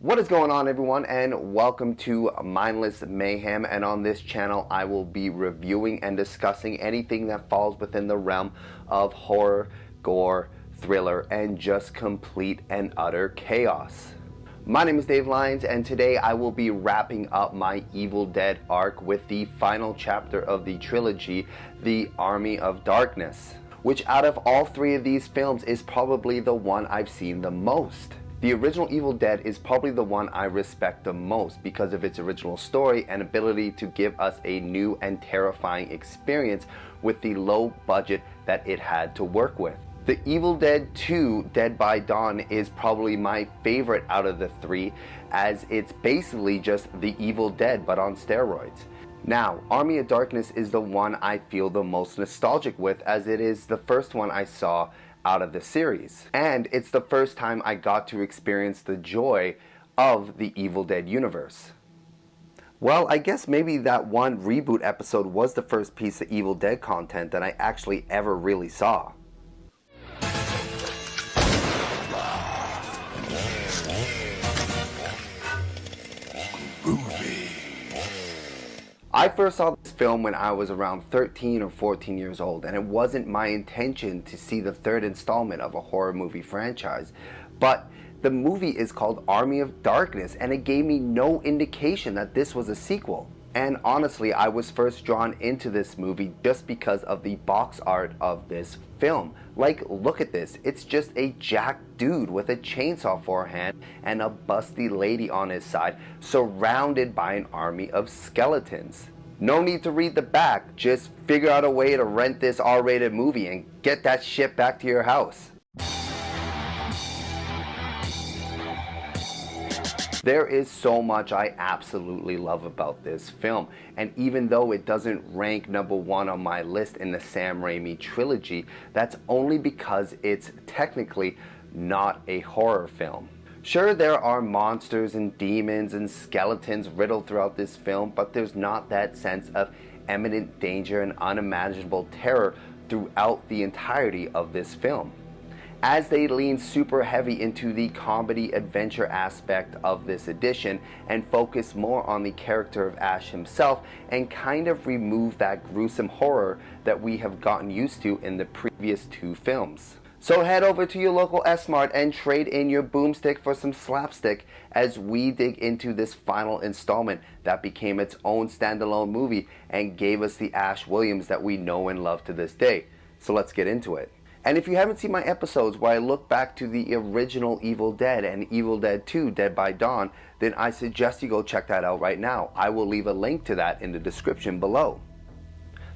What is going on, everyone, and welcome to Mindless Mayhem. And on this channel I will be reviewing and discussing anything that falls within the realm of horror, gore, thriller, and just complete and utter chaos. My name is Dave Lyons, and today I will be wrapping up my Evil Dead arc with the final chapter of the trilogy, The Army of Darkness, which out of all three of these films is probably the one I've seen the most. The original Evil Dead is probably the one I respect the most because of its original story and ability to give us a new and terrifying experience with the low budget that it had to work with. The Evil Dead 2, Dead by Dawn, is probably my favorite out of the three, as it's basically just the Evil Dead but on steroids. Now, Army of Darkness is the one I feel the most nostalgic with, as it is the first one I saw out of the series, and it's the first time I got to experience the joy of the Evil Dead universe. Well, I guess maybe that one reboot episode was the first piece of Evil Dead content that I actually ever really saw. I first saw this film when I was around 13 or 14 years old, and it wasn't my intention to see the third installment of a horror movie franchise, but the movie is called Army of Darkness, and it gave me no indication that this was a sequel. And honestly, I was first drawn into this movie just because of the box art of this film. Like, look at this. It's just a jacked dude with a chainsaw for a hand and a busty lady on his side, surrounded by an army of skeletons. No need to read the back. Just figure out a way to rent this R-rated movie and get that shit back to your house. There is so much I absolutely love about this film, and even though it doesn't rank number one on my list in the Sam Raimi trilogy, that's only because it's technically not a horror film. Sure, there are monsters and demons and skeletons riddled throughout this film, but there's not that sense of imminent danger and unimaginable terror throughout the entirety of this film, as they lean super heavy into the comedy adventure aspect of this edition and focus more on the character of Ash himself and kind of remove that gruesome horror that we have gotten used to in the previous two films. So head over to your local S-Mart and trade in your Boomstick for some Slapstick as we dig into this final installment that became its own standalone movie and gave us the Ash Williams that we know and love to this day. So let's get into it. And if you haven't seen my episodes where I look back to the original Evil Dead and Evil Dead 2, Dead by Dawn, then I suggest you go check that out right now. I will leave a link to that in the description below.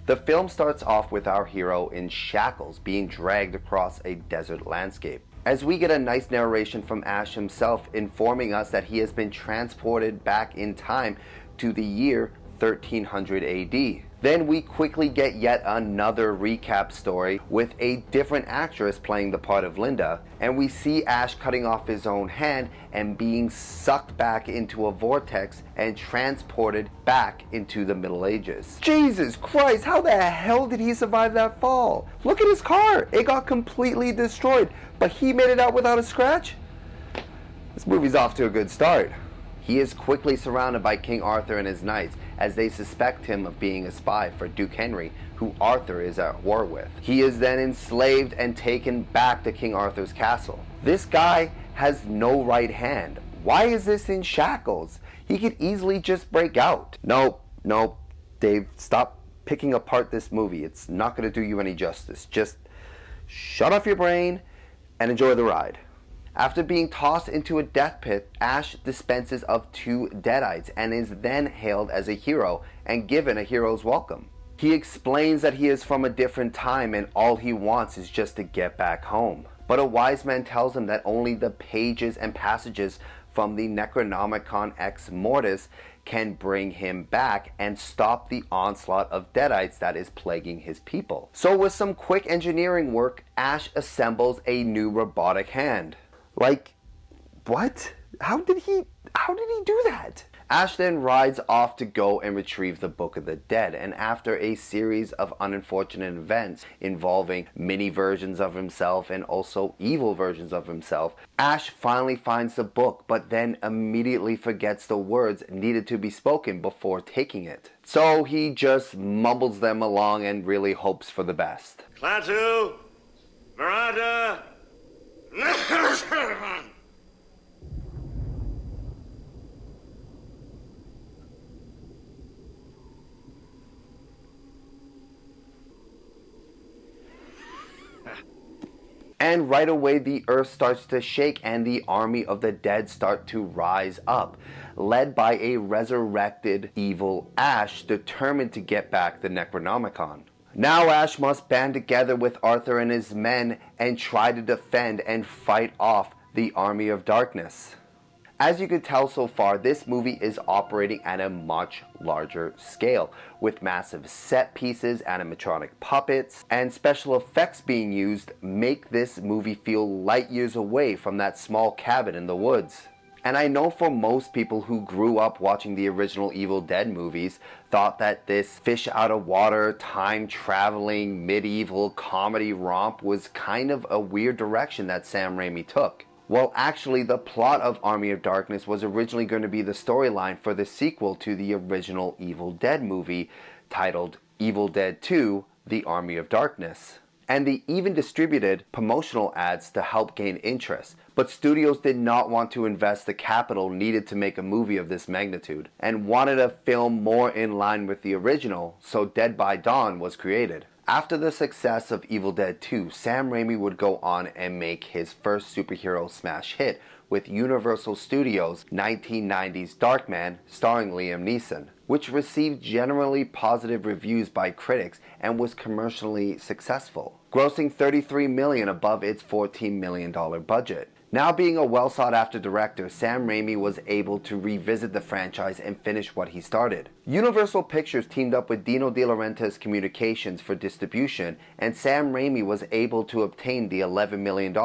The film starts off with our hero in shackles being dragged across a desert landscape, as we get a nice narration from Ash himself informing us that he has been transported back in time to the year 1300 AD. Then we quickly get yet another recap story with a different actress playing the part of Linda, and we see Ash cutting off his own hand and being sucked back into a vortex and transported back into the Middle Ages. Jesus Christ, how the hell did he survive that fall? Look at his car, it got completely destroyed, but he made it out without a scratch? This movie's off to a good start. He is quickly surrounded by King Arthur and his knights as they suspect him of being a spy for Duke Henry, who Arthur is at war with. He is then enslaved and taken back to King Arthur's castle. This guy has no right hand. Why is this in shackles? He could easily just break out. Nope, Dave, stop picking apart this movie. It's not going to do you any justice. Just shut off your brain and enjoy the ride. After being tossed into a death pit, Ash dispenses of 2 deadites and is then hailed as a hero and given a hero's welcome. He explains that he is from a different time and all he wants is just to get back home. But a wise man tells him that only the pages and passages from the Necronomicon Ex Mortis can bring him back and stop the onslaught of Deadites that is plaguing his people. So with some quick engineering work, Ash assembles a new robotic hand. Like, what? How did he do that? Ash then rides off to go and retrieve the Book of the Dead, and after a series of unfortunate events involving mini versions of himself and also evil versions of himself, Ash finally finds the book, but then immediately forgets the words needed to be spoken before taking it. So he just mumbles them along and really hopes for the best. Klaatu, Verada, And right away the earth starts to shake and the army of the dead start to rise up, led by a resurrected evil Ash determined to get back the Necronomicon. Now Ash must band together with Arthur and his men and try to defend and fight off the army of darkness. As you can tell so far, this movie is operating at a much larger scale, with massive set pieces, animatronic puppets, and special effects being used make this movie feel light years away from that small cabin in the woods. And I know for most people who grew up watching the original Evil Dead movies thought that this fish out of water, time-traveling, medieval comedy romp was kind of a weird direction that Sam Raimi took. Well, actually, the plot of Army of Darkness was originally going to be the storyline for the sequel to the original Evil Dead movie, titled Evil Dead 2: The Army of Darkness. And they even distributed promotional ads to help gain interest. But studios did not want to invest the capital needed to make a movie of this magnitude, and wanted a film more in line with the original, so Dead by Dawn was created. After the success of Evil Dead 2, Sam Raimi would go on and make his first superhero smash hit with Universal Studios' 1990s Darkman starring Liam Neeson, which received generally positive reviews by critics and was commercially successful, grossing $33 million above its $14 million budget. Now being a well-sought-after director, Sam Raimi was able to revisit the franchise and finish what he started. Universal Pictures teamed up with Dino De Laurentiis Communications for distribution, and Sam Raimi was able to obtain the $11 million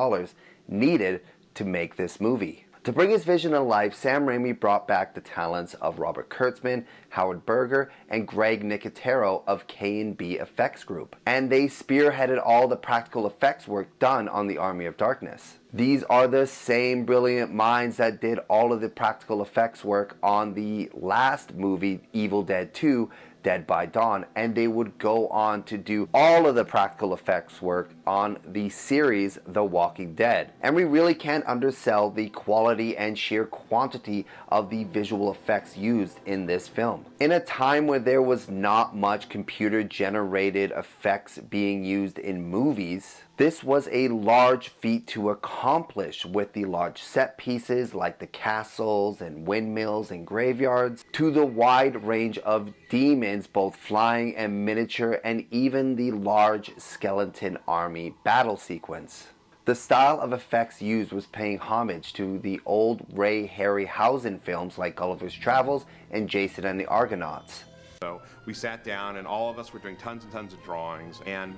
needed to make this movie. To bring his vision to life, Sam Raimi brought back the talents of Robert Kurtzman, Howard Berger, and Greg Nicotero of K&B Effects Group, and they spearheaded all the practical effects work done on the Army of Darkness. These are the same brilliant minds that did all of the practical effects work on the last movie, Evil Dead 2, Dead by Dawn, and they would go on to do all of the practical effects work on the series The Walking Dead. And we really can't undersell the quality and sheer quantity of the visual effects used in this film. In a time where there was not much computer-generated effects being used in movies, this was a large feat to accomplish, with the large set pieces like the castles and windmills and graveyards, to the wide range of demons both flying and miniature, and even the large skeleton army battle sequence. The style of effects used was paying homage to the old Ray Harryhausen films like Gulliver's Travels and Jason and the Argonauts. So we sat down and all of us were doing tons and tons of drawings, and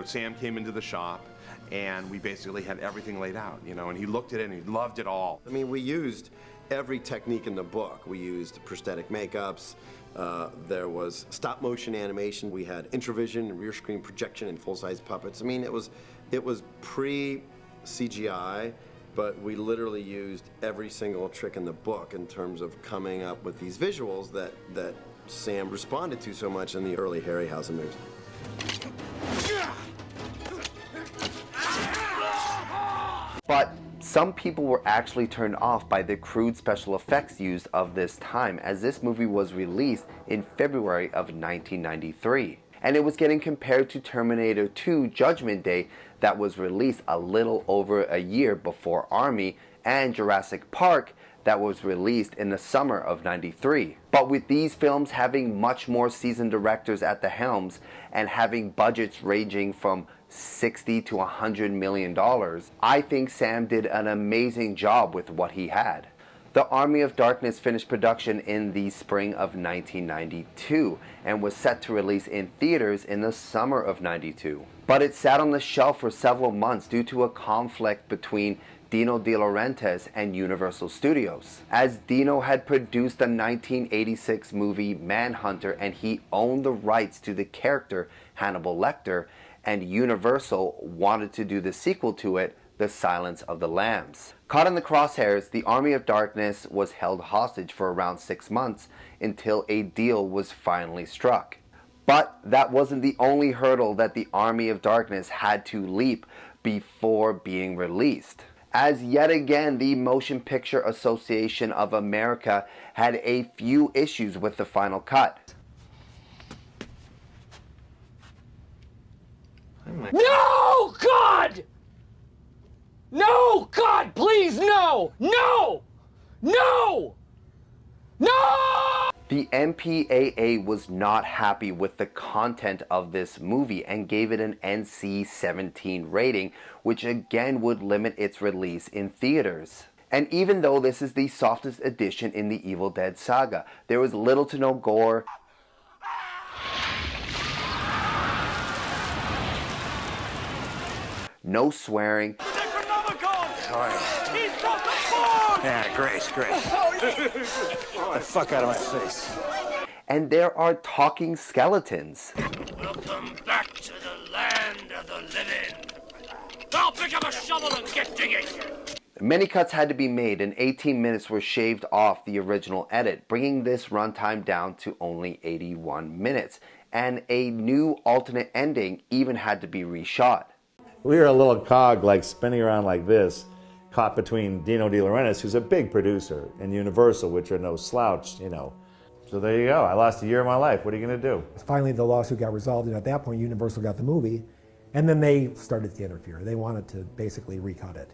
Sam came into the shop and we basically had everything laid out, and he looked at it and he loved it all. I mean, we used every technique in the book. We used prosthetic makeups, there was stop motion animation, we had intravision, rear screen projection, and full-size puppets. I mean, it was pre-CGI, but we literally used every single trick in the book in terms of coming up with these visuals that Sam responded to so much in the early Harryhausen movies. But some people were actually turned off by the crude special effects used of this time, as this movie was released in February of 1993. And it was getting compared to Terminator 2 Judgment Day that was released a little over a year before Army, and Jurassic Park that was released in the summer of '93. But with these films having much more seasoned directors at the helms and having budgets ranging from $60 to $100 million, I think Sam did an amazing job with what he had. The Army of Darkness finished production in the spring of 1992 and was set to release in theaters in the summer of '92. But it sat on the shelf for several months due to a conflict between Dino De Laurentiis and Universal Studios, as Dino had produced the 1986 movie Manhunter and he owned the rights to the character Hannibal Lecter, and Universal wanted to do the sequel to it, The Silence of the Lambs. Caught in the crosshairs, the Army of Darkness was held hostage for around 6 months until a deal was finally struck. But that wasn't the only hurdle that the Army of Darkness had to leap before being released, as yet again the Motion Picture Association of America had a few issues with the final cut. No, God! No, God, please, no! No! No! No! The MPAA was not happy with the content of this movie and gave it an NC-17 rating, which again would limit its release in theaters. And even though this is the softest edition in the Evil Dead saga, there was little to no gore, no swearing, Yeah, great. Get the fuck out of my face. and there are talking skeletons. Welcome back to the land of the living. I'll pick up a shovel and get digging. Many cuts had to be made and 18 minutes were shaved off the original edit, bringing this runtime down to only 81 minutes, and a new alternate ending even had to be reshot. We were a little cog like spinning around like this, caught between Dino De Laurentiis, who's a big producer, and Universal, which are no slouch, you know. So there you go. I lost a year of my life. What are you going to do? Finally, the lawsuit got resolved, and at that point, Universal got the movie, and then they started to interfere. They wanted to basically recut it.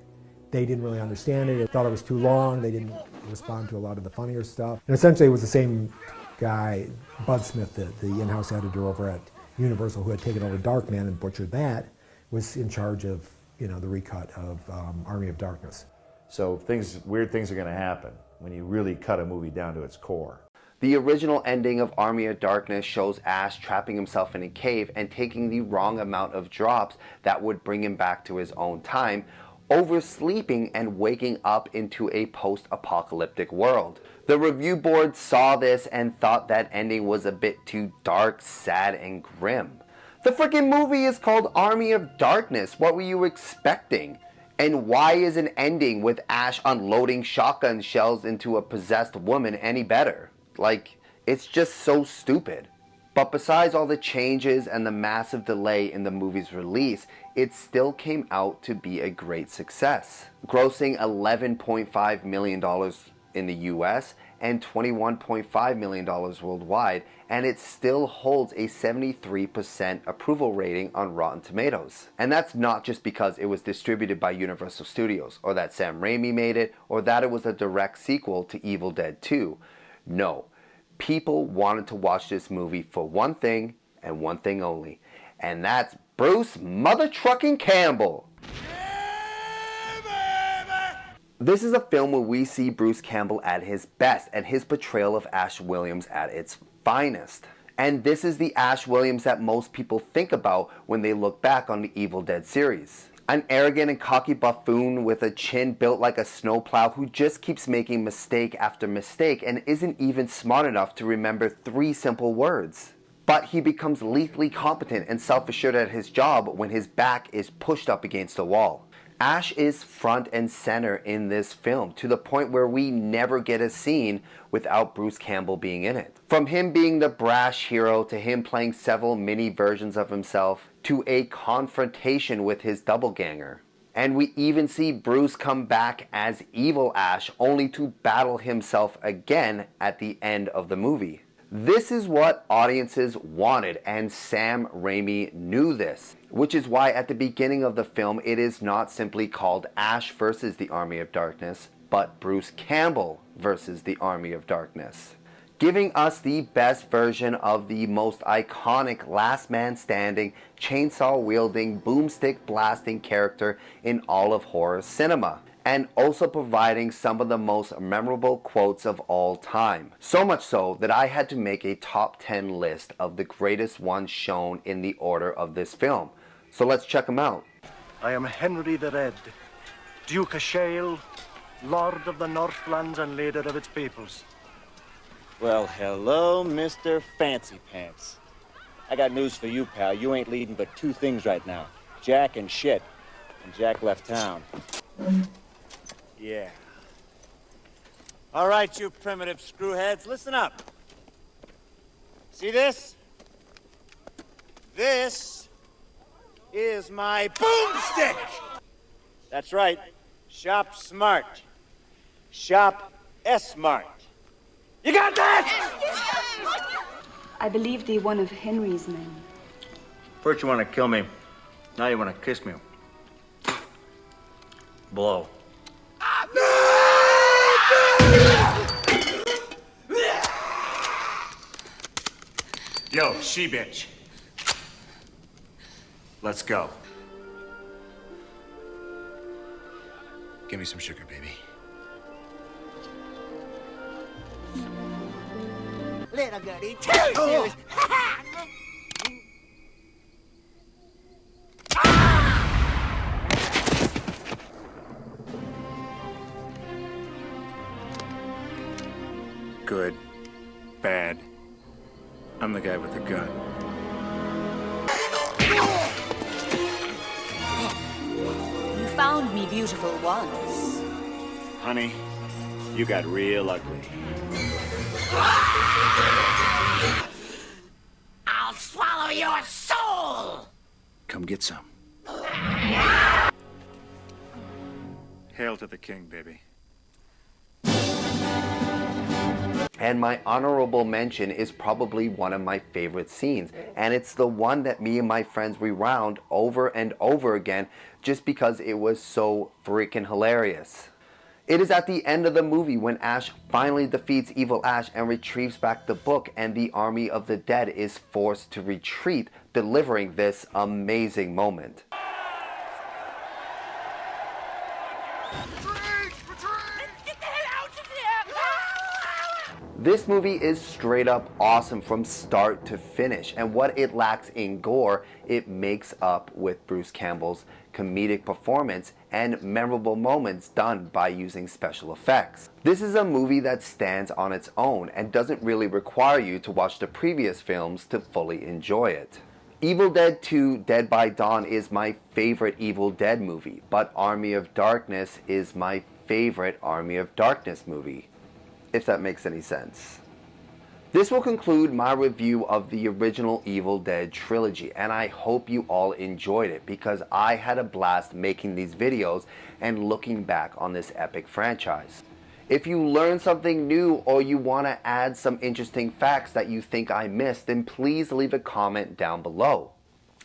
They didn't really understand it. They thought it was too long. They didn't respond to a lot of the funnier stuff. And essentially, it was the same guy, Bud Smith, the in-house editor over at Universal, who had taken over Darkman and butchered that, was in charge of, the recut of Army of Darkness. So weird things are going to happen when you really cut a movie down to its core. The original ending of Army of Darkness shows Ash trapping himself in a cave and taking the wrong amount of drops that would bring him back to his own time, oversleeping and waking up into a post-apocalyptic world. The review board saw this and thought that ending was a bit too dark, sad, and grim. The freaking movie is called Army of Darkness. What were you expecting? And why is an ending with Ash unloading shotgun shells into a possessed woman any better? Like, it's just so stupid. But besides all the changes and the massive delay in the movie's release, it still came out to be a great success, grossing $11.5 million in the US and $21.5 million worldwide, and it still holds a 73% approval rating on Rotten Tomatoes. And that's not just because it was distributed by Universal Studios, or that Sam Raimi made it, or that it was a direct sequel to Evil Dead 2. No, people wanted to watch this movie for one thing and one thing only, and that's Bruce Mother Trucking Campbell. This is a film where we see Bruce Campbell at his best and his portrayal of Ash Williams at its finest. And this is the Ash Williams that most people think about when they look back on the Evil Dead series. An arrogant and cocky buffoon with a chin built like a snowplow who just keeps making mistake after mistake and isn't even smart enough to remember 3 simple words. But he becomes lethally competent and self-assured at his job when his back is pushed up against the wall. Ash is front and center in this film, to the point where we never get a scene without Bruce Campbell being in it. From him being the brash hero, to him playing several mini versions of himself, to a confrontation with his doppelganger. And we even see Bruce come back as Evil Ash, only to battle himself again at the end of the movie. This is what audiences wanted, and Sam Raimi knew this, which is why at the beginning of the film it is not simply called Ash versus the Army of Darkness, but Bruce Campbell versus the Army of Darkness, giving us the best version of the most iconic last man standing, chainsaw wielding, boomstick blasting character in all of horror cinema, and also providing some of the most memorable quotes of all time. So much so that I had to make a top 10 list of the greatest ones shown in the order of this film. So let's check them out. I am Henry the Red, Duke of Shale, Lord of the Northlands and leader of its peoples. Well, hello, Mr. Fancy Pants. I got news for you, pal. You ain't leading but two things right now. Jack and shit. And Jack left town. Yeah. All right, you primitive screwheads, listen up. See this? This is my boomstick! That's right. Shop smart. Shop S-smart. You got that? I believe thee one of Henry's men. First you want to kill me, now you want to kiss me. Blow. Yo, she-bitch. Let's go. Give me some sugar, baby. Little goody two-shoes. Good. Bad. I'm the guy with the gun. You found me beautiful once. Honey, you got real ugly. I'll swallow your soul! Come get some. Hail to the king, baby. And my honorable mention is probably one of my favorite scenes, and it's the one that me and my friends rewound over and over again just because it was so freaking hilarious. It is at the end of the movie when Ash finally defeats Evil Ash and retrieves back the book, and the Army of the Dead is forced to retreat, delivering this amazing moment. This movie is straight up awesome from start to finish, and what it lacks in gore, it makes up with Bruce Campbell's comedic performance and memorable moments done by using special effects. This is a movie that stands on its own and doesn't really require you to watch the previous films to fully enjoy it. Evil Dead 2 Dead by Dawn is my favorite Evil Dead movie, but Army of Darkness is my favorite Army of Darkness movie, if that makes any sense. This will conclude my review of the original Evil Dead trilogy, and I hope you all enjoyed it because I had a blast making these videos and looking back on this epic franchise. If you learned something new or you want to add some interesting facts that you think I missed, then please leave a comment down below.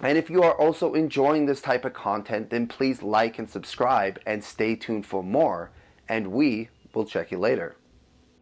And if you are also enjoying this type of content, then please like and subscribe and stay tuned for more, and we will check you later.